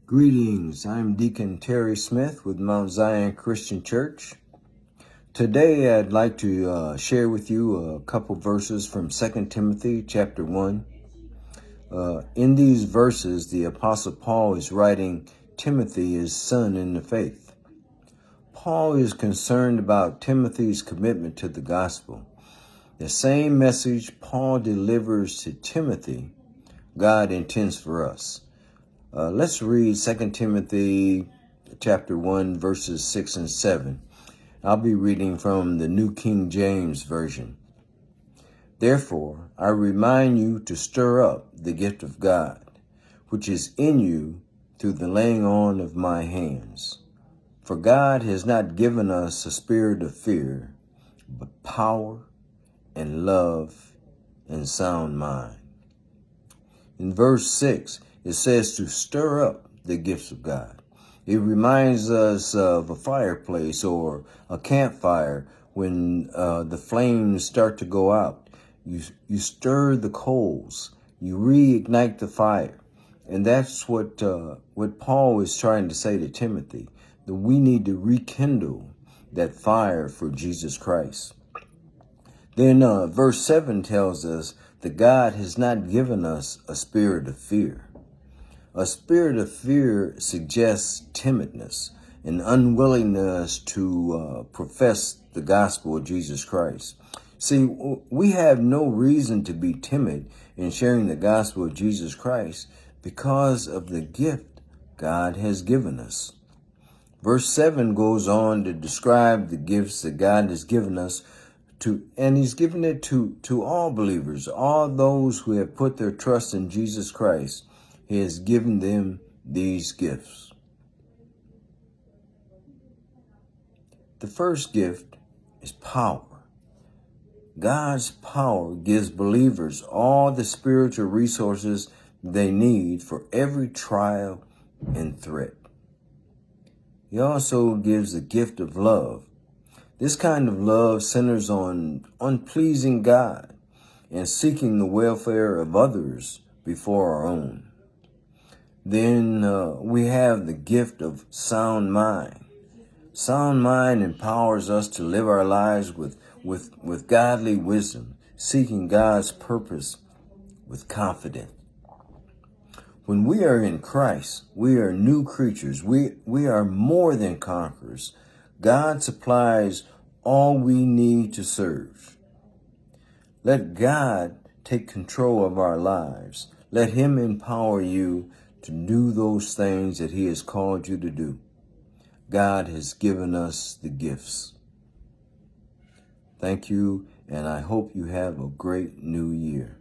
Greetings, I'm Deacon Terry Smith with Mount Zion Christian Church. Today I'd like to share with you a couple verses from 2 Timothy chapter 1. In these verses, the Apostle Paul is writing Timothy, his son in the faith. Paul is concerned about Timothy's commitment to the gospel. The same message Paul delivers to Timothy, God intends for us. Let's read 2 Timothy chapter 1, verses 6 and 7. I'll be reading from the New King James Version. Therefore, I remind you to stir up the gift of God, which is in you through the laying on of my hands. For God has not given us a spirit of fear, but power and love and sound mind. In verse 6, it says to stir up the gifts of God. It reminds us of a fireplace or a campfire when the flames start to go out. You stir the coals. You reignite the fire. And that's what Paul is trying to say to Timothy, that we need to rekindle that fire for Jesus Christ. Then verse 7 tells us that God has not given us a spirit of fear. A spirit of fear suggests timidness and unwillingness to profess the gospel of Jesus Christ. See, we have no reason to be timid in sharing the gospel of Jesus Christ because of the gift God has given us. Verse 7 goes on to describe the gifts that God has given us and he's given it to all believers, all those who have put their trust in Jesus Christ. He has given them these gifts. The first gift is power. God's power gives believers all the spiritual resources they need for every trial and threat. He also gives the gift of love. This kind of love centers on pleasing God and seeking the welfare of others before our own. Then we have the gift of sound mind. Sound mind empowers us to live our lives with godly wisdom, seeking God's purpose with confidence. When we are in Christ, we are new creatures. We are more than conquerors. God supplies all we need to serve. Let God take control of our lives. Let Him empower you to do those things that He has called you to do. God has given us the gifts. Thank you, and I hope you have a great new year.